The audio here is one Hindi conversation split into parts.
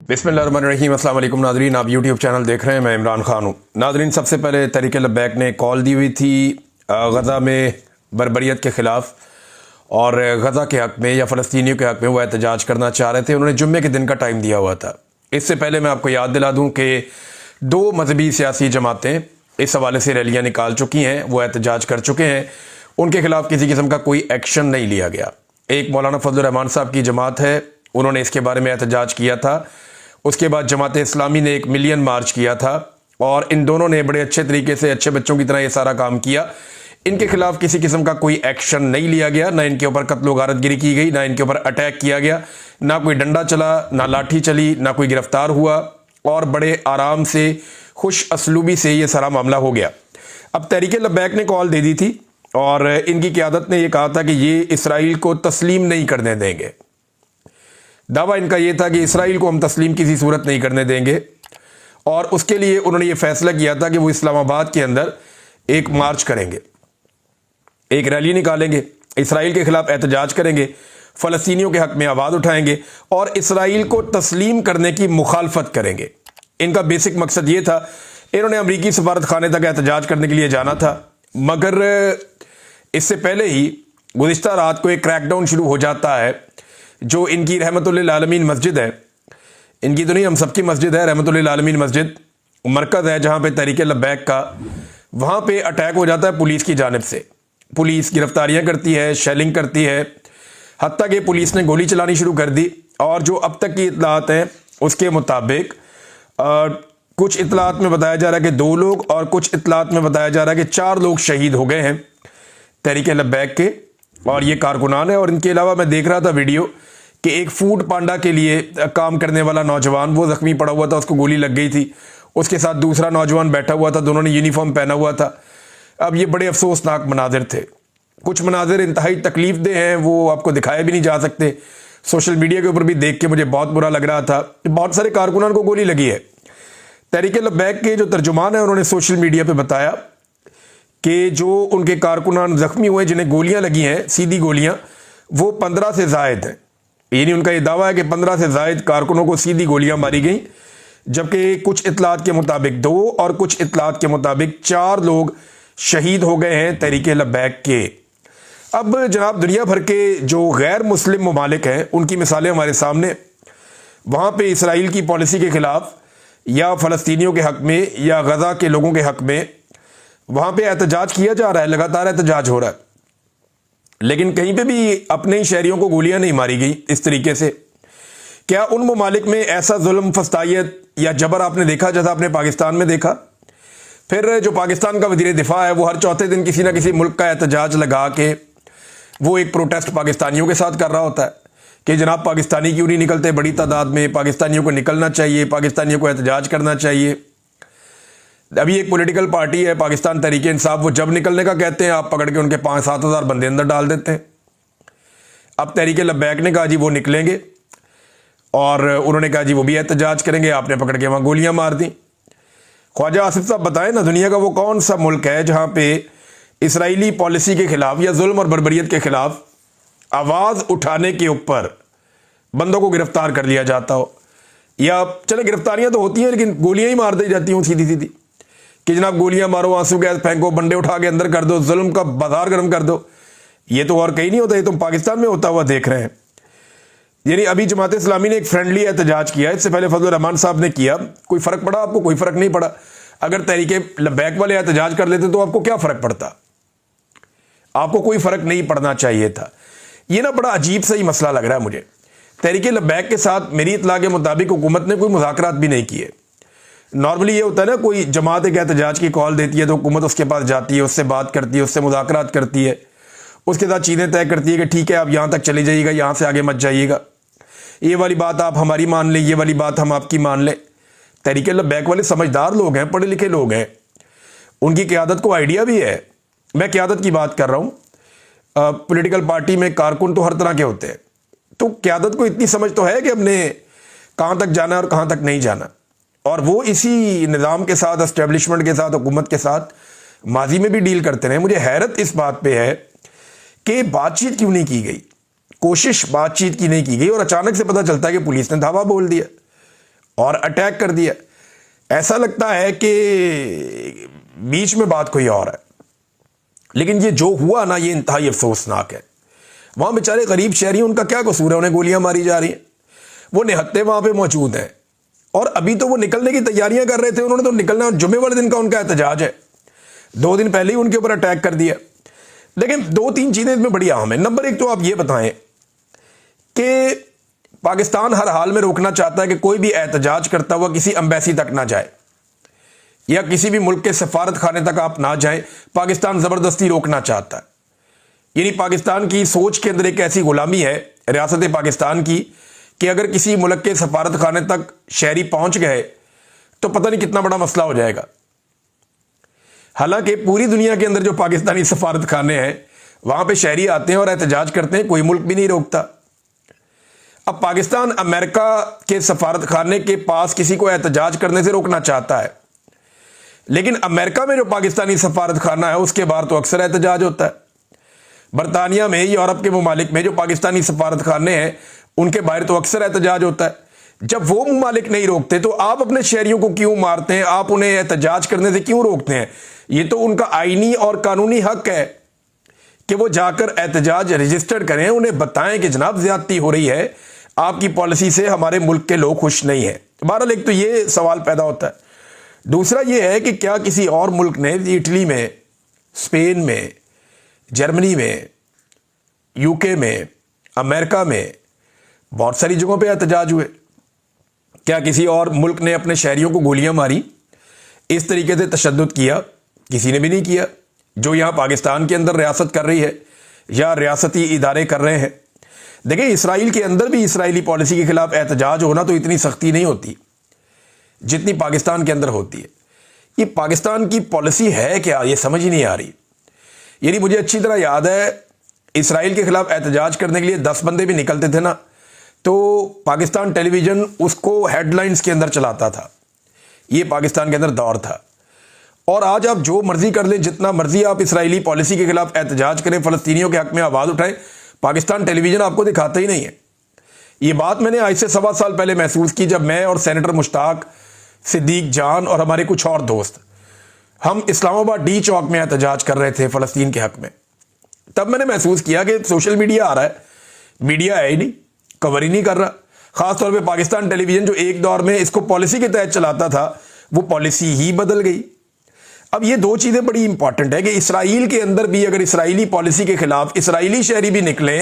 बिस्मिल्लाहिर्रहमानिर्रहीम। अस्सलाम वालेकुम नादरीन, आप यूट्यूब चैनल देख रहे हैं। मैं इमरान खान हूँ। नादरीन, सबसे पहले तहरीक लब्बैक ने कॉल दी हुई थी गज़ा में बर्बरियत के ख़िलाफ़ और गज़ा के हक़ में या फ़लस्तीनियों के हक़ में वो एहतजाज करना चाह रहे थे। उन्होंने जुम्मे के दिन का टाइम दिया हुआ था। इससे पहले मैं आपको याद दिला दूँ कि दो मजहबी सियासी जमातें इस हवाले से रैलियाँ निकाल चुकी हैं, वो एहतजाज कर चुके हैं। उनके खिलाफ़ किसी किस्म का कोई एक्शन नहीं लिया गया। एक मौलाना फजल रहमान साहब की जमात है, उन्होंने इसके बारे में एहतजाज किया था। उसके बाद जमात इस्लामी ने 1 मिलियन मार्च किया था और इन दोनों ने बड़े अच्छे तरीके से अच्छे बच्चों की तरह ये सारा काम किया। इनके खिलाफ किसी किस्म का कोई एक्शन नहीं लिया गया, ना इनके ऊपर कत्ल गारतगिरी की गई, ना इनके ऊपर अटैक किया गया, ना कोई डंडा चला, ना लाठी चली, ना कोई गिरफ्तार हुआ और बड़े आराम से खुश असलूबी से ये सारा मामला हो गया। अब तहरीक लब्बैक ने कॉल दे दी थी और इनकी क़यादत ने यह कहा था कि ये इसराइल को तस्लीम नहीं करने देंगे। दावा इनका यह था कि इसराइल को हम तस्लीम किसी सूरत नहीं करने देंगे और उसके लिए उन्होंने ये फैसला किया था कि वो इस्लामाबाद के अंदर एक मार्च करेंगे, एक रैली निकालेंगे, इसराइल के खिलाफ एहतजाज करेंगे, फ़लस्तीनियों के हक़ में आवाज़ उठाएंगे और इसराइल को तस्लीम करने की मुखालफत करेंगे। इनका बेसिक मकसद ये था। इन्होंने अमरीकी सफारत खाने तक एहतजाज करने के लिए जाना था, मगर इससे पहले ही गुज़िश्ता रात को एक क्रैकडाउन शुरू हो जाता है। जो इनकी रहमतुल्लिल आलमीन मस्जिद है, इनकी तो नहीं, हम सबकी मस्जिद है, रहमतुल्लिल आलमीन मस्जिद मरकज़ है जहाँ पे तहरीक लब्बैक का, वहाँ पे अटैक हो जाता है पुलिस की जानिब से। पुलिस गिरफ्तारियाँ करती है, शेलिंग करती है, हत्ता कि पुलिस ने गोली चलानी शुरू कर दी। और जो अब तक की इत्तलात हैं उसके मुताबिक कुछ इत्तलात में बताया जा रहा है कि 2 लोग और कुछ इत्तलात में बताया जा रहा है कि 4 लोग शहीद हो गए हैं तहरीक लब्बैक के, और ये कारकुनान है। और इनके अलावा मैं देख रहा था वीडियो कि एक फूड पांडा के लिए काम करने वाला नौजवान वो ज़ख्मी पड़ा हुआ था, उसको गोली लग गई थी। उसके साथ दूसरा नौजवान बैठा हुआ था, दोनों ने यूनिफॉर्म पहना हुआ था। अब ये बड़े अफसोसनाक मनाजिर थे। कुछ मनाजिर इंतहाई तकलीफ दे हैं, वो आपको दिखाए भी नहीं जा सकते। सोशल मीडिया के ऊपर भी देख के मुझे बहुत बुरा लग रहा था। बहुत सारे कारकुनान को गोली लगी है। तहरीक लब्बैक के जो तर्जुमान है उन्होंने सोशल मीडिया पर बताया कि जो उनके कारकुनान ज़ख्मी हुए जिन्हें गोलियां लगी हैं, सीधी गोलियां, वो 15 से ज़ायद हैं। यानी उनका ये दावा है कि 15 से ज़ायद कारकुनों को सीधी गोलियां मारी गई, जबकि कुछ इत्तलात के मुताबिक 2 और कुछ इत्तलात के मुताबिक 4 लोग शहीद हो गए हैं तहरीक लब्बैक के। अब जनाब, दुनिया भर के जो गैर मुस्लिम ममालिक हैं उनकी मिसालें हमारे सामने। वहाँ पर इसराइल की पॉलिसी के ख़िलाफ़ या फ़लस्तीनियों के हक़ में या गज़ा के लोगों के हक़ में वहाँ पे एहतजाज किया जा रहा है, लगातार एहतजाज हो रहा है, लेकिन कहीं पे भी अपने ही शहरियों को गोलियां नहीं मारी गई इस तरीके से। क्या उन ममालिक में ऐसा जुल्म, फस्तायत या जबर आपने देखा जैसा आपने पाकिस्तान में देखा? फिर जो पाकिस्तान का वज़ीर दिफा है वो हर चौथे दिन किसी ना किसी मुल्क का एहतजाज लगा के वो एक प्रोटेस्ट पाकिस्तानियों के साथ कर रहा होता है कि जनाब पाकिस्तानी क्यों नहीं निकलते बड़ी तादाद में, पाकिस्तानियों को निकलना चाहिए, पाकिस्तानियों को एहतजाज करना चाहिए। अभी एक पॉलिटिकल पार्टी है पाकिस्तान तहरीक इंसाफ, वो जब निकलने का कहते हैं आप पकड़ के उनके 5-7 हज़ार बंदे अंदर डाल देते हैं। अब तहरीक लब्बैक ने कहा जी वो निकलेंगे और उन्होंने कहा जी वो भी एहतजाज करेंगे, आपने पकड़ के वहाँ गोलियां मार दी। ख्वाजा आसिफ साहब बताएं ना, दुनिया का वो कौन सा मुल्क है जहाँ पे इसराइली पॉलिसी के खिलाफ या जुल्म और बर्बरियत के खिलाफ आवाज़ उठाने के ऊपर बंदों को गिरफ्तार कर लिया जाता हो? या चले गिरफ्तारियाँ तो होती हैं लेकिन गोलियाँ ही मार दी जाती हूँ सीधी सीधी कि जनाब गोलियां मारो, आंसू गैस फेंको, बंदे उठा के अंदर कर दो, जुल्म का बाजार गर्म कर दो। ये तो और कहीं नहीं होता, ये तुम पाकिस्तान में होता हुआ देख रहे हैं। यानी अभी जमात इस्लामी ने एक फ्रेंडली एहतजाज किया, इससे पहले फजल रहमान साहब ने किया। कोई फर्क पड़ा आपको? कोई फर्क नहीं पड़ा। अगर तहरीक लब्बैक वाले एहतजाज कर लेते तो आपको क्या फर्क पड़ता? आपको कोई फर्क नहीं पड़ना चाहिए था। ये ना बड़ा अजीब सा ही मसला लग रहा है मुझे। तहरीक लब्बैक के साथ मेरी इत्तला के मुताबिक हुकूमत ने कोई मुज़ाकरात भी नहीं किए। नॉर्मली ये होता है ना, कोई जमात एक एहतजाज की कॉल देती है तो हुकूमत उसके पास जाती है, उससे बात करती है, उससे मुज़ाकरात करती है, उसके साथ चीज़ें तय करती है कि ठीक है आप यहाँ तक चले जाइएगा, यहाँ से आगे मत जाइएगा, ये वाली बात आप हमारी मान लें, ये वाली बात हम आपकी मान लें। तहरीक लब्बैक वाले समझदार लोग हैं, पढ़े लिखे लोग हैं, उनकी क़यादत को आइडिया भी है। मैं क़यादत की बात कर रहा हूँ। पॉलिटिकल पार्टी में कारकुन तो हर तरह के होते हैं, तो क़यादत को इतनी समझ तो है कि हमने कहाँ तक जाना है और कहाँ तक नहीं जाना। और वो इसी निज़ाम के साथ, एस्टेब्लिशमेंट के साथ, हुकूमत के साथ माजी में भी डील करते रहे। मुझे हैरत इस बात पे है कि बातचीत क्यों नहीं की गई, कोशिश बातचीत की नहीं की गई और अचानक से पता चलता है कि पुलिस ने धावा बोल दिया और अटैक कर दिया। ऐसा लगता है कि बीच में बात कोई और है, लेकिन ये जो हुआ ना, ये इंतहाई अफसोसनाक है। वहां बेचारे गरीब शहरी, उनका क्या कसूर है, उन्हें गोलियां मारी जा रही हैं, वो निहत्ते वहां पे मौजूद हैं। और अभी तो वो निकलने की तैयारियां कर रहे थे, उन्होंने तो निकलना, जुम्मे वाले दिन का उनका एहतजाज है, 2 दिन पहले ही उनके ऊपर अटैक कर दिया। लेकिन 2-3 चीजें इसमें बड़ी अहम है। नंबर 1 तो आप ये बताएं कि पाकिस्तान हर हाल में रोकना चाहता है कि कोई भी एहतजाज करता हुआ किसी एम्बेसी तक ना जाए या किसी भी मुल्क के सफारत खाने तक आप ना जाए। पाकिस्तान जबरदस्ती रोकना चाहता है। यानी पाकिस्तान की सोच के अंदर एक ऐसी गुलामी है रियासत पाकिस्तान की कि अगर किसी मुल्क के सफारत खाने तक शहरी पहुंच गए तो पता नहीं कितना बड़ा मसला हो जाएगा। हालांकि पूरी दुनिया के अंदर जो पाकिस्तानी सफारत खाने हैं वहां पे शहरी आते हैं और एहतजाज करते हैं, कोई मुल्क भी नहीं रोकता। अब पाकिस्तान अमेरिका के सफारत खाने के पास किसी को एहतजाज करने से रोकना चाहता है, लेकिन अमेरिका में जो पाकिस्तानी सफारत खाना है उसके बाहर तो अक्सर एहतजाज होता है। बरतानिया में, यूरोप के ममालिक में जो पाकिस्तानी सफारत खाने हैं उनके बाहर तो अक्सर एहतजाज होता है। जब वो ममालिक नहीं रोकते तो आप अपने शहरियों को क्यों मारते हैं, आप उन्हें एहतजाज करने से क्यों रोकते हैं? ये तो उनका आईनी और कानूनी हक है कि वो जाकर एहतजाज रजिस्टर करें, उन्हें बताएं कि जनाब ज्यादती हो रही है, आपकी पॉलिसी से हमारे मुल्क के लोग खुश नहीं है। बहरहाल एक तो ये सवाल पैदा होता है। दूसरा ये है कि क्या किसी और मुल्क ने, इटली में, स्पेन में, जर्मनी में, यूके में, अमेरिका में, बहुत सारी जगहों पे एहतजाज हुए, क्या किसी और मुल्क ने अपने शहरियों को गोलियां मारी, इस तरीके से तशद्दुद किया? किसी ने भी नहीं किया। जो यहां पाकिस्तान के अंदर रियासत कर रही है या रियासती इदारे कर रहे हैं। देखिए, इसराइल के अंदर भी इसराइली पॉलिसी के खिलाफ एहतजाज होना तो इतनी सख्ती नहीं होती जितनी पाकिस्तान के अंदर होती है। ये पाकिस्तान की पॉलिसी है क्या, ये समझ ही नहीं आ रही। यानी मुझे अच्छी तरह याद है, इसराइल के खिलाफ एहतजाज करने के लिए 10 बंदे भी निकलते थे ना, तो पाकिस्तान टेलीविजन उसको हेडलाइंस के अंदर चलाता था। ये पाकिस्तान के अंदर दौर था। और आज आप जो मर्जी कर लें, जितना मर्जी आप इसराइली पॉलिसी के खिलाफ एहतजाज करें, फलस्तीनियों के हक में आवाज उठाएं, पाकिस्तान टेलीविजन आपको दिखाता ही नहीं है। ये बात मैंने आज से 1.25 साल पहले महसूस की, जब मैं और सेनेटर मुश्ताक, सिद्दीक जान और हमारे कुछ और दोस्त, हम इस्लामाबाद डी चौक में एहतजाज कर रहे थे फलस्तीन के हक में। तब मैंने महसूस किया कि सोशल मीडिया आ रहा है, मीडिया है ही नहीं, कवर ही नहीं कर रहा। खासतौर पे पाकिस्तान टेलीविजन जो एक दौर में इसको पॉलिसी के तहत चलाता था, वो पॉलिसी ही बदल गई। अब ये 2 चीजें बड़ी इंपॉर्टेंट है कि इसराइल के अंदर भी अगर इसराइली पॉलिसी के खिलाफ इसराइली शहरी भी निकले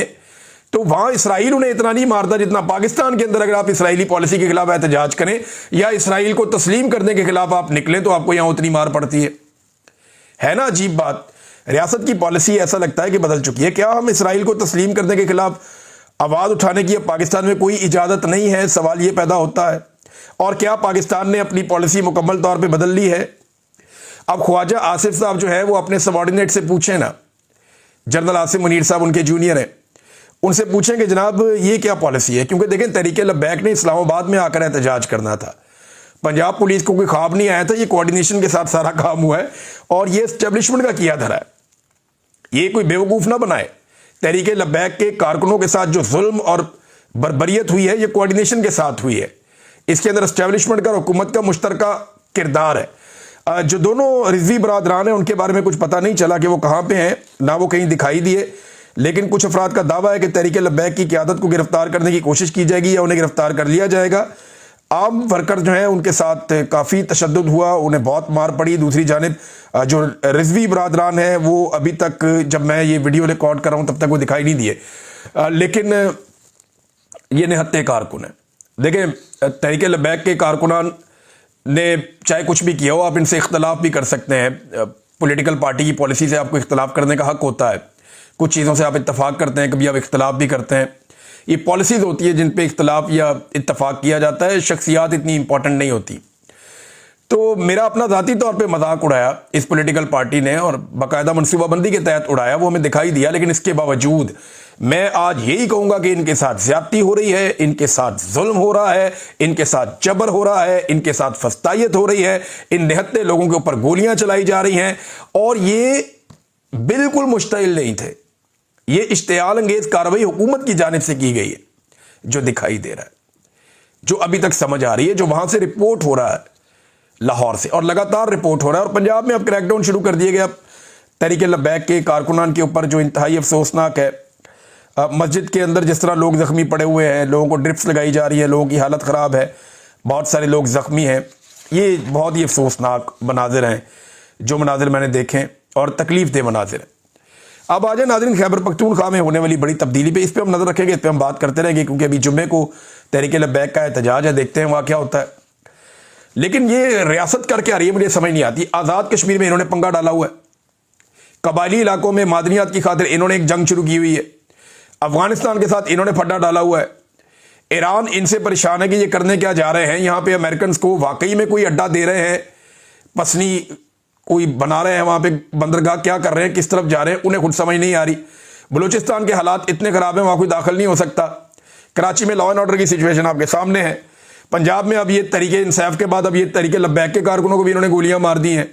तो वहां इसराइल उन्हें इतना नहीं मारता जितना पाकिस्तान के अंदर अगर आप इसराइली पॉलिसी के खिलाफ एहतजाज करें या इसराइल को तस्लीम करने के खिलाफ आप निकलें तो आपको यहां उतनी मार पड़ती है ना। अजीब बात, रियासत की पॉलिसी ऐसा लगता है कि बदल चुकी है। क्या हम इसराइल को तस्लीम करने के खिलाफ आवाज उठाने की अब पाकिस्तान में कोई इजाजत नहीं है? सवाल यह पैदा होता है। और क्या पाकिस्तान ने अपनी पॉलिसी मुकम्मल तौर पर बदल ली है? अब ख्वाजा आसिफ साहब जो है वो अपने सबॉर्डिनेट से पूछें ना, जनरल आसिफ मुनीर साहब उनके जूनियर हैं, उनसे पूछें कि जनाब ये क्या पॉलिसी है। क्योंकि देखें, तहरीक लब्बैक ने इस्लामाबाद में आकर एहतजाज करना था, पंजाब पुलिस को कोई ख्वाब नहीं आया था, ये कोऑर्डिनेशन के साथ सारा काम हुआ है और ये एस्टेब्लिशमेंट का किया धरा है। ये कोई बेवकूफ ना बनाए। तहरीक लब्बैक के कारकुनों के साथ जो जुल्म और बर्बरियत हुई है, ये कोऑर्डिनेशन के साथ हुई है। इसके अंदर एस्टेब्लिशमेंट का और हुकूमत का मुश्तरका किरदार है। जो दोनों रिजवी बरादरान हैं उनके बारे में कुछ पता नहीं चला कि वो कहाँ पे हैं, ना वो कहीं दिखाई दिए। लेकिन कुछ अफराद का दावा है कि तहरीक लब्बैक की क़यादत को गिरफ्तार करने की कोशिश की जाएगी या उन्हें गिरफ्तार कर लिया जाएगा। आम वर्कर जो हैं उनके साथ काफ़ी तशद्दुद हुआ, उन्हें बहुत मार पड़ी। दूसरी जानिब जो रिजवी बरादरान हैं वो अभी तक, जब मैं ये वीडियो रिकॉर्ड कर रहा हूँ तब तक वो दिखाई नहीं दिए, लेकिन ये निहत्ते कारकुन है। देखें, तहरीक लब्बैक के कारकुनान ने चाहे कुछ भी किया हो, आप इनसे इख्तलाफ भी कर सकते हैं। पॉलिटिकल पार्टी की पॉलिसी से आपको इख्तलाफ करने का हक होता है। कुछ चीज़ों से आप इत्तफाक करते हैं, कभी आप इख्तलाफ भी करते हैं। ये पॉलिसीज़ होती है जिन पे इख्तलाफ या इत्तफाक किया जाता है, शख्सियात इतनी इंपॉर्टेंट नहीं होती। तो मेरा अपना ज़ाती तौर पे मजाक उड़ाया इस पॉलिटिकल पार्टी ने और बाकायदा मनसूबाबंदी के तहत उड़ाया, वो हमें दिखाई दिया। लेकिन इसके बावजूद मैं आज यही कहूंगा कि इनके साथ ज्यादती हो रही है, इनके साथ जुल्म हो रहा है, इनके साथ जबर हो रहा है, इनके साथ फस्तायत हो रही है, इन निहत्ते लोगों के ऊपर गोलियां चलाई जा रही हैं। और ये बिल्कुल मुश्तइल नहीं थे, ये इश्तियाल अंगेज कार्रवाई हुकूमत की जानिब से की गई है जो दिखाई दे रहा है। जो अभी तक समझ आ रही है, जो वहां से रिपोर्ट हो रहा है लाहौर से, और लगातार रिपोर्ट हो रहा है। और पंजाब में अब क्रैकडाउन शुरू कर दिए गए अब तहरीक लब्बैक के कारकुनान के ऊपर, जो इंतहाई अफसोसनाक है। मस्जिद के अंदर जिस तरह लोग जख्मी पड़े हुए हैं, लोगों को ड्रिप्स लगाई जा रही है, लोगों की हालत ख़राब है, बहुत सारे लोग जख्मी हैं। ये बहुत ही अफसोसनाक मनाजिर हैं जो मनाजिर मैंने देखे, और तकलीफ दे मनाजिर हैं। अब आ जाए नाज़रीन खैबर पख्तूनख्वा में होने वाली बड़ी तब्दीली पे, इस पर हम नज़र रखेंगे, इस पर हम बात करते रहेंगे, क्योंकि अभी जुम्मे को तहरीक लब्बैक का एहतजाज है, देखते हैं वहाँ क्या होता है। लेकिन ये रियासत करके आ रही है, मुझे समझ नहीं आती। आज़ाद कश्मीर में इन्होंने पंगा डाला हुआ है, कबायली इलाकों में मादनियात की खातिर इन्होंने एक जंग शुरू की हुई है, अफगानिस्तान के साथ इन्होंने फड्डा डाला हुआ है। ईरान इनसे परेशान है कि ये करने क्या जा रहे हैं, यहाँ पे अमेरिकन को वाकई में कोई अड्डा दे रहे हैं, पसनी कोई बना रहे हैं वहाँ पे बंदरगाह, क्या कर रहे हैं, किस तरफ जा रहे हैं, उन्हें खुद समझ नहीं आ रही। बलूचिस्तान के हालात इतने ख़राब हैं, वहाँ कोई दाखिल नहीं हो सकता। कराची में लॉ एंड ऑर्डर की सिचुएशन आपके सामने है। पंजाब में अब ये तरीके इंसाफ के बाद अब ये तरीके लब्बैक के कारकुनों को भी इन्होंने गोलियां मार दी हैं।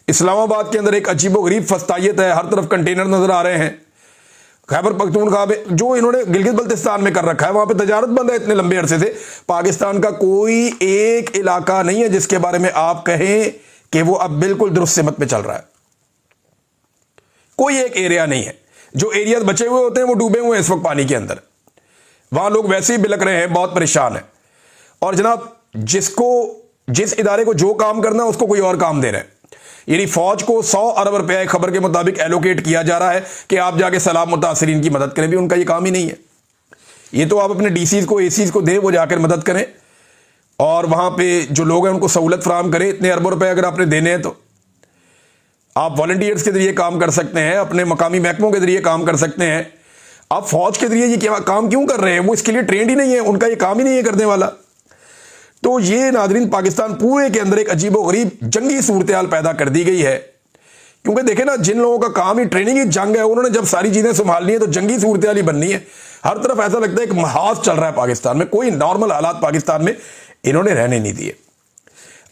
इस्लामाबाद के अंदर एक अजीबोगरीब फस्तायत है, हर तरफ कंटेनर नजर आ रहे हैं। खैबर पख्तूनख्वा में जो इन्होंने गिलगित बल्तिस्तान में कर रखा है, वहां पे तजारत बंद है इतने लंबे अरसे से। पाकिस्तान का कोई एक इलाका नहीं है जिसके बारे में आप कहें कि वो अब बिल्कुल दुरुस्त सिमत में चल रहा है। कोई एक एरिया नहीं है। जो एरिया बचे हुए होते हैं वो डूबे हुए हैं इस वक्त पानी के अंदर, वहां लोग वैसे ही बिलक रहे हैं, बहुत परेशान है। और जनाब जिस इदारे को जो काम करना है उसको कोई और काम दे रहे हैं। यानी फौज को 100 अरब रुपया खबर के मुताबिक एलोकेट किया जा रहा है कि आप जाके सैलाब मुतासरीन की मदद करें, भी उनका ये काम ही नहीं है। ये तो आप अपने डीसीज को एसीज को दें, वो जाकर मदद करें और वहां पे जो लोग हैं उनको सहूलत फराम करें। इतने अरबों रुपए अगर आपने देने हैं तो आप वॉलंटियर्स के जरिए काम कर सकते हैं, अपने मकामी महकमों के जरिए काम कर सकते हैं। आप फौज के जरिए ये काम क्यों कर रहे हैं? वो इसके लिए ट्रेंड ही नहीं है, उनका ये काम ही नहीं है करने वाला। तो ये नाज़रीन पाकिस्तान पूरे के अंदर एक अजीबोगरीब जंगी सूरत हाल पैदा कर दी गई है। क्योंकि देखें ना, जिन लोगों का काम ही ट्रेनिंग ही जंग है, उन्होंने जब सारी चीजें संभालनी है तो जंगी सूरत हाल ही बननी है। हर तरफ ऐसा लगता है एक महाज चल रहा है पाकिस्तान में, कोई नॉर्मल हालात पाकिस्तान में इन्होंने रहने नहीं दिए।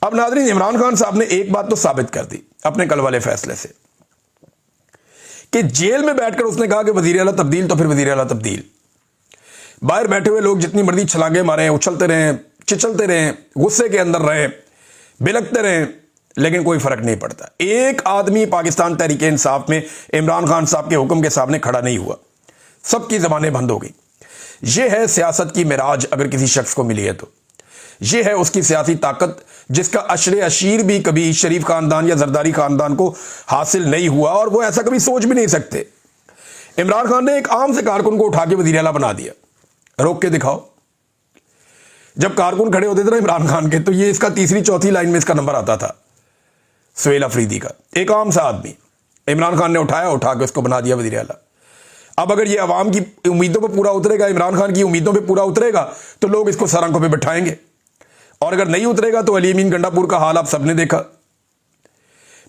अब नाज़रीन इमरान खान साहब ने एक बात तो साबित कर दी अपने कल वाले फैसले से कि जेल में बैठकर उसने कहा कि वजीर आला तब्दील तो फिर वजीर आला तब्दील। बाहर बैठे हुए लोग जितनी मर्जी छलांगे मारें, उछलते रहें, चिचलते रहें, गुस्से के अंदर रहें, बिलकते रहें, लेकिन कोई फर्क नहीं पड़ता। एक आदमी पाकिस्तान तहरीक इंसाफ में इमरान खान साहब के हुक्म के सामने खड़ा नहीं हुआ, सबकी जबानें बंद हो गई। यह है सियासत की मिराज अगर किसी शख्स को मिली है तो। यह है उसकी सियासी ताकत जिसका अशरे अशीर भी कभी शरीफ खानदान या जरदारी खानदान को हासिल नहीं हुआ, और वो ऐसा कभी सोच भी नहीं सकते। इमरान खान ने एक आम से कारकुन को उठा के वजीर आला बना दिया। रोक के दिखाओ। जब कारकुन खड़े होते थे ना इमरान खान के, तो ये इसका तीसरी चौथी लाइन में इसका नंबर आता था, सुहेल अफरीदी का। एक आम सा आदमी इमरान खान ने उठा के उसको बना दिया वजीर आला। अब अगर ये अवाम की उम्मीदों पर पूरा उतरेगा, इमरान खान की उम्मीदों पर पूरा उतरेगा, तो लोग इसको सरांखों पर बिठाएंगे, और अगर नहीं उतरेगा तो अली अमीन गंडापुर का हाल आप सबने देखा।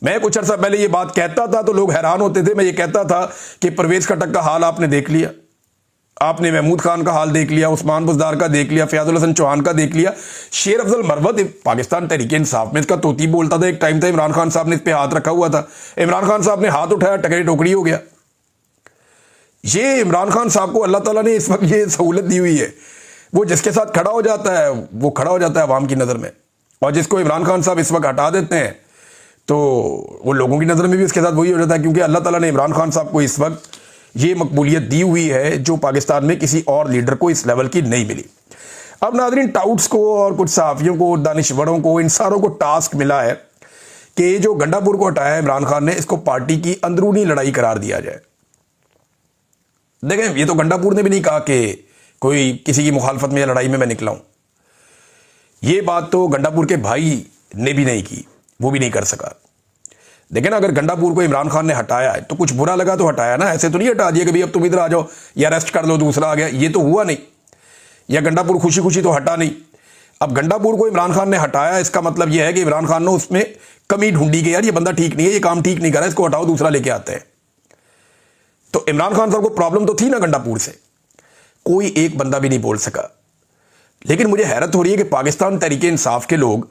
मैं कुछ अर्सा पहले ये बात कहता था तो लोग हैरान होते थे। मैं ये कहता था कि परवेज खटक का हाल आपने देख लिया, आपने महमूद खान का हाल देख लिया, उस्मान बुज़दार का देख लिया, फयाजुल हसन चौहान का देख लिया, शेर अफजल मरवत पाकिस्तान तहरीक इंसाफ में इसका तोती बोलता था। एक टाइम था इमरान खान साहब ने इस पर हाथ रखा हुआ था, इमरान खान साहब ने हाथ उठाया, टकरी टोकरी हो गया। ये इमरान खान साहब को अल्लाह ताला ने इस वक्त ये सहूलत दी हुई है, वो जिसके साथ खड़ा हो जाता है वो खड़ा हो जाता है अवाम की नज़र में, और जिसको इमरान खान साहब इस वक्त हटा देते हैं तो वो लोगों की नज़र में भी उसके साथ वही हो जाता है। क्योंकि अल्लाह ताला ने इमरान खान साहब को इस वक्त ये मकबूलियत दी हुई है जो पाकिस्तान में किसी और लीडर को इस लेवल की नहीं मिली। अब नाज़रीन टाउट्स को और कुछ सहाफ़ियों को, दानिश्वरों को, इन सारों को टास्क मिला है कि जो गंडापुर को हटाया इमरान खान ने, इसको पार्टी की अंदरूनी लड़ाई करार दिया जाए। देखें, ये तो गंडापुर ने भी नहीं कहा कि कोई किसी की मुखालफत में या लड़ाई में मैं निकला हूं। ये बात तो गंडापुर के भाई ने भी नहीं की, वो भी नहीं कर सका। देखें ना, अगर गंडापुर को इमरान खान ने हटाया है तो कुछ बुरा लगा तो हटाया ना, ऐसे तो नहीं हटा दिया कि भाई अब तुम इधर आ जाओ या अरेस्ट कर लो, दूसरा आ गया। ये तो हुआ नहीं। या गंडापुर खुशी खुशी तो हटा नहीं। अब गंडापुर को इमरान खान ने हटाया, इसका मतलब यह है कि इमरान खान ने उसमें कमी ढूंढी कि यार ये बंदा ठीक नहीं है, ये काम ठीक नहीं कर रहा है, इसको हटाओ, दूसरा लेके आते हैं। तो इमरान खान साहब को प्रॉब्लम तो थी ना गंडापुर से, कोई एक बंदा भी नहीं बोल सका। लेकिन मुझे हैरत हो रही है कि पाकिस्तान तहरीक इंसाफ के लोग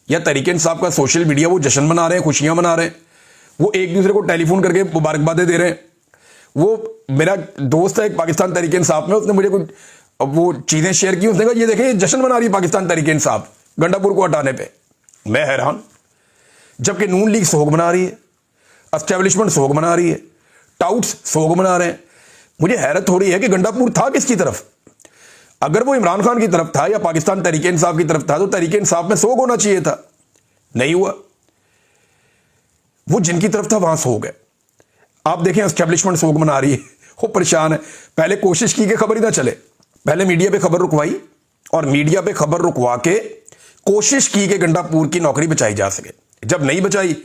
या तहरीक इंसाफ का सोशल मीडिया, वो जश्न मना रहे हैं, खुशियां मना रहे हैं, वो एक दूसरे को टेलीफोन करके मुबारकबादें दे रहे हैं। वो मेरा दोस्त है एक पाकिस्तान तहरीक इंसाफ में, उसने मुझे कुछ अब वो चीज़ें शेयर की, उसने कहा ये देखें ये जश्न मना रही है पाकिस्तान तहरीक इंसाफ गंडापुर को हटाने पे। मैं हैरान, जबकि नून लीग सोग मना रही है, एस्टेब्लिशमेंट सोग मना रही है, टाउट्स सोग मना रहे हैं। मुझे हैरत हो रही है कि गंडापुर था किसकी तरफ? अगर वो इमरान खान की तरफ था या पाकिस्तान तहरीक इंसाफ की तरफ था तो तहरीक इंसाफ में सोग होना चाहिए था, नहीं हुआ। वो जिनकी तरफ था वहां सोग है। आप देखें एस्टेब्लिशमेंट सोग मना रही है, वो परेशान है। पहले कोशिश की कि खबर ही ना चले, पहले मीडिया पे खबर रुकवाई और मीडिया पे खबर रुकवा के कोशिश की कि गंडापुर की नौकरी बचाई जा सके। जब नहीं बचाई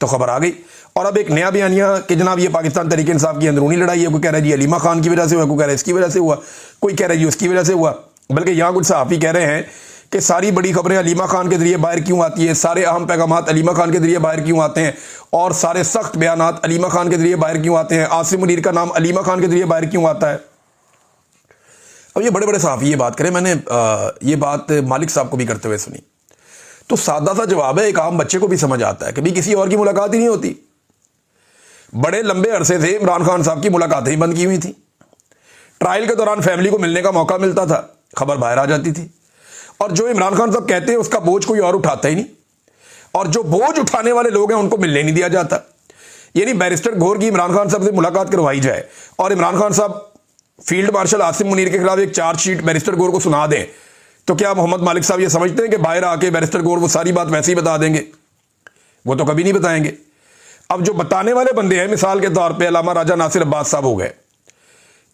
तो खबर आ गई। और अब एक नया बयानिया कि जनाब ये पाकिस्तान तहरीक इंसाफ की अंदरूनी लड़ाई है। कोई कह रहा है जी अलीमा खान की वजह से हुआ, कोई कह रहा है इसकी वजह से हुआ, कोई कह रहा है जी उसकी वजह से हुआ। बल्कि यहां कुछ सहाफ़ी कह रहे हैं कि सारी बड़ी खबरें अलीमा खान के जरिए बाहर क्यों आती है, सारे अहम पैगामात अलीमा खान के जरिए बाहर क्यों आते हैं और सारे सख्त बयानात अलीमा खान के जरिए बाहर क्यों आते हैं, आसिम मुनीर का नाम अलीमा खान के जरिए बाहर क्यों आता है। अब ये बड़े बड़े सहाफ़ी ये बात करें, मैंने ये बात मालिक साहब को भी करते हुए सुनी, तो सादा सा जवाब है, एक आम बच्चे को भी समझ आता है कि भाई किसी और की मुलाकात ही नहीं होती। बड़े लंबे अरसे से इमरान खान साहब की मुलाकातें ही बंद की हुई थी। ट्रायल के दौरान फैमिली को मिलने का मौका मिलता था, खबर बाहर आ जाती थी, और जो इमरान खान साहब कहते हैं उसका बोझ कोई और उठाता ही नहीं, और जो बोझ उठाने वाले लोग हैं उनको मिलने नहीं दिया जाता। यानी बैरिस्टर घोर की इमरान खान साहब से मुलाकात करवाई जाए और इमरान खान साहब फील्ड मार्शल आसिम मुनीर के खिलाफ एक चार्जशीट बैरिस्टर घोर को सुना दें, तो क्या मोहम्मद मालिक साहब ये समझते हैं कि बाहर आके बैरिस्टर घोर वो सारी बात वैसे ही बता देंगे? वो तो कभी नहीं बताएंगे। अब जो बताने वाले बंदे हैं, मिसाल के तौर पे अल्लामा राजा नासिर अब्बास साहब हो गए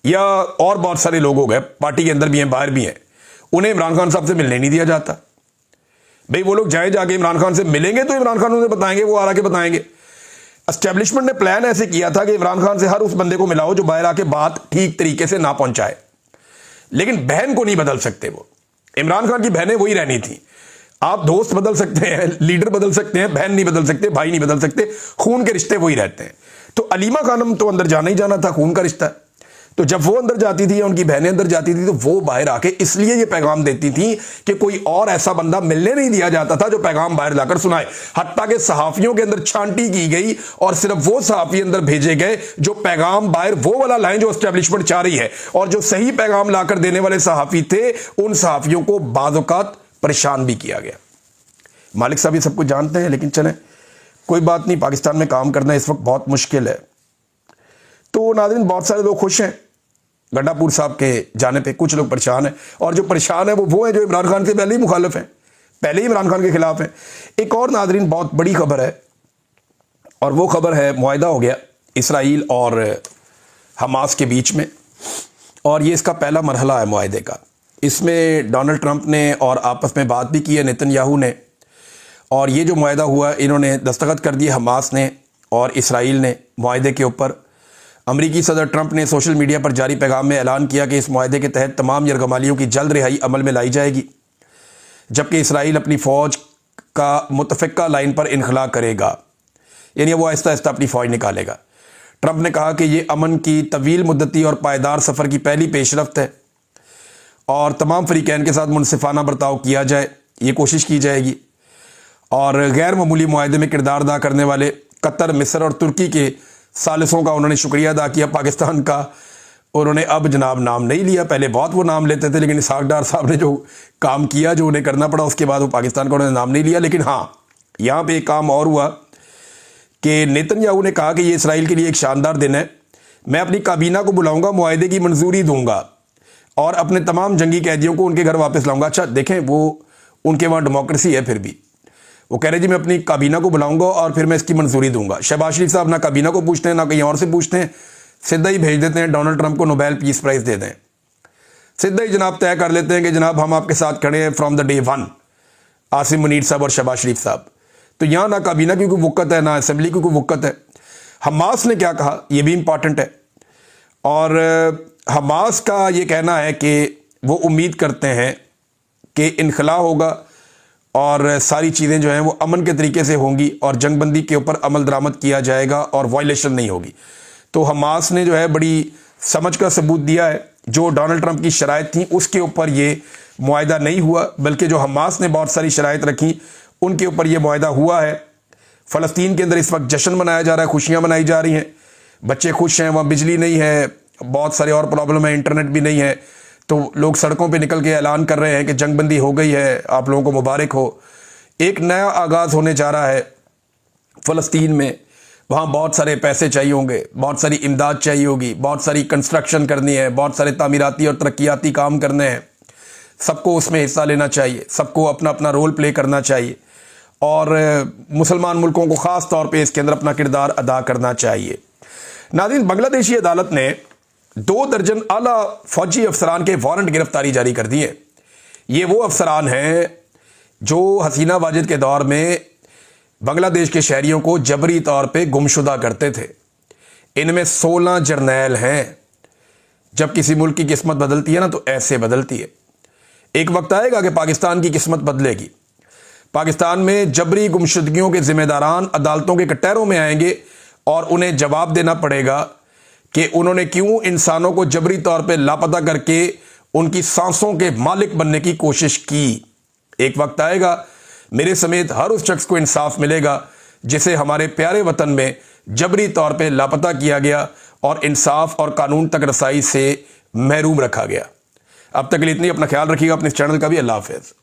या और बहुत सारे लोग हो गए, पार्टी के अंदर भी हैं बाहर भी हैं, उन्हें इमरान खान साहब से मिलने नहीं दिया जाता। भाई वो लोग जाए जाके इमरान खान से मिलेंगे तो इमरान खान उन्हें बताएंगे, वो आ के बताएंगे। एस्टेब्लिशमेंट ने प्लान ऐसे किया था कि इमरान खान से हर उस बंदे को मिलाओ जो बाहर आके बात ठीक तरीके से ना पहुंचाए, लेकिन बहन को नहीं बदल सकते। वो इमरान खान की बहनें वही रहनी थी। आप दोस्त बदल सकते हैं, लीडर बदल सकते हैं, बहन नहीं बदल सकते, भाई नहीं बदल सकते, खून के रिश्ते वही रहते हैं। तो अलीमा खानम तो अंदर जाना ही जाना था, खून का रिश्ता है। तो जब वो अंदर जाती थी या उनकी बहनें अंदर जाती थी तो वो बाहर आके इसलिए ये पैगाम देती थी कि कोई और ऐसा बंदा मिलने नहीं दिया जाता था जो पैगाम बाहर लाकर सुनाए। हत्ता के सहाफियों के अंदर छांटी की गई और सिर्फ वो सहाफी अंदर भेजे गए जो पैगाम बाहर वो वाला लाएं जो एस्टेब्लिशमेंट चाह रही है, और जो सही पैगाम लाकर देने वाले सहाफी थे उन सहाफियों को बाज़-औक़ात परेशान भी किया गया। मालिक साहब ये सब कुछ जानते हैं, लेकिन चलें कोई बात नहीं, पाकिस्तान में काम करना इस वक्त बहुत मुश्किल है। तो नाज़रीन बहुत सारे लोग खुश हैं गंडापुर साहब के जाने पे, कुछ लोग परेशान हैं, और जो परेशान है वो है जो इमरान खान के पहले ही मुखालिफ हैं, पहले ही इमरान खान के खिलाफ हैं। एक और नाज़रीन बहुत बड़ी खबर है, और वो खबर है मुआहिदा हो गया इसराइल और हमास के बीच में, और ये इसका पहला मरहला है मुआहिदे का। इसमें डोनाल्ड ट्रंप ने और आपस में बात भी की है नेतन्याहू ने, और ये जो मुआहिदा हुआ इन्होंने दस्तखत कर दिए हमास ने और इसराइल ने मुआहिदे के ऊपर। अमरीकी सदर ट्रंप ने सोशल मीडिया पर जारी पैगाम में ऐलान किया कि इस मुआहिदे के तहत तमाम यरगमालियों की जल्द रिहाई अमल में लाई जाएगी, जबकि इसराइल अपनी फ़ौज का मुतफ़िक़ा लाइन पर इनखला करेगा, यानी वो आहिस्ता आहिस्ता अपनी फ़ौज निकालेगा। ट्रंप ने कहा कि ये अमन की तवील मुद्दती और पायदार सफ़र की पहली पेशरफ्त है और तमाम फ़रीक़ैन के साथ मुनसिफ़ाना बर्ताव किया जाए, ये कोशिश की जाएगी। और गैर मामूली मुआहिदे में किरदार अदा करने वाले कतर, मिस्र और तुर्की के सालिसों का उन्होंने शुक्रिया अदा किया। पाकिस्तान का उन्होंने अब जनाब नाम नहीं लिया, पहले बहुत वो नाम लेते थे, लेकिन इसहाक डार साहब ने जो काम किया, जो उन्हें करना पड़ा, उसके बाद वो पाकिस्तान का उन्होंने नाम नहीं लिया। लेकिन हाँ, यहाँ पे एक काम और हुआ कि नेतन्याहू ने कहा कि ये इसराइल के लिए एक शानदार दिन है, मैं अपनी काबीना को बुलाऊंगा, मुआहिदे की मंजूरी दूंगा और अपने तमाम जंगी कैदियों को उनके घर वापस लाऊंगा। अच्छा देखें, वो उनके वहाँ डेमोक्रेसी है, फिर भी वो कह रहे जी मैं अपनी काबीना को बुलाऊंगा और फिर मैं इसकी मंजूरी दूंगा। शहबाज शरीफ साहब ना काबीना को पूछते हैं ना कहीं और से पूछते हैं, सीधा ही भेज देते हैं डोनाल्ड ट्रंप को नोबेल पीस प्राइज़ दे दें, सीधा ही जनाब तय कर लेते हैं कि जनाब हम आपके साथ खड़े हैं from the day one, Asim Munir साहब और शहबाज शरीफ साहब। तो यहाँ ना काबीना की कोई वक़्त है, ना असम्बली की कोई वक़्त है। हमास ने क्या कहा ये भी इम्पॉर्टेंट है, और हमास का ये कहना है कि वो उम्मीद करते हैं कि इनखला होगा और सारी चीज़ें जो हैं वो अमन के तरीके से होंगी और जंगबंदी के ऊपर अमल दरामद किया जाएगा और वायलेशन नहीं होगी। तो हमास ने जो है बड़ी समझ का सबूत दिया है, जो डोनाल्ड ट्रंप की शराइत थी उसके ऊपर ये मुआहिदा नहीं हुआ, बल्कि जो हमास ने बहुत सारी शराइत रखी उनके ऊपर ये मुआहिदा हुआ है। फ़लस्तीन के अंदर इस वक्त जश्न मनाया जा रहा है, खुशियाँ मनाई जा रही हैं, बच्चे खुश हैं, वहाँ बिजली नहीं है, बहुत सारे और प्रॉब्लम है, इंटरनेट भी नहीं है, तो लोग सड़कों पे निकल के ऐलान कर रहे हैं कि जंगबंदी हो गई है, आप लोगों को मुबारक हो। एक नया आगाज़ होने जा रहा है फ़लस्तीन में। वहाँ बहुत सारे पैसे चाहिए होंगे, बहुत सारी इमदाद चाहिए होगी, बहुत सारी कंस्ट्रक्शन करनी है, बहुत सारे तामीराती और तरक्याती काम करने हैं। सबको उसमें हिस्सा लेना चाहिए, सबको अपना अपना रोल प्ले करना चाहिए और मुसलमान मुल्कों को ख़ास तौर पे इसके अंदर अपना किरदार अदा करना चाहिए। नाज़रीन, बांग्लादेशी अदालत ने 2 दर्जन आला फौजी अफसरान के वारंट गिरफ्तारी जारी कर दिए। ये वो अफसरान हैं जो हसीना वाजिद के दौर में बांग्लादेश के शहरियों को जबरी तौर पे गुमशुदा करते थे। इनमें 16 जर्नैल हैं। जब किसी मुल्क की किस्मत बदलती है ना तो ऐसे बदलती है। एक वक्त आएगा कि पाकिस्तान की किस्मत बदलेगी। पाकिस्तान में जबरी गुमशुदगियों के जिम्मेदारान अदालतों के कटहरों में आएंगे और उन्हें जवाब देना पड़ेगा कि उन्होंने क्यों इंसानों को जबरी तौर पे लापता करके उनकी सांसों के मालिक बनने की कोशिश की। एक वक्त आएगा मेरे समेत हर उस शख्स को इंसाफ मिलेगा जिसे हमारे प्यारे वतन में जबरी तौर पे लापता किया गया और इंसाफ और कानून तक रसाई से महरूम रखा गया। अब तक के लिए इतनी, अपना ख्याल रखिएगा, अपने इस चैनल का भी। अल्लाह हाफ़िज़।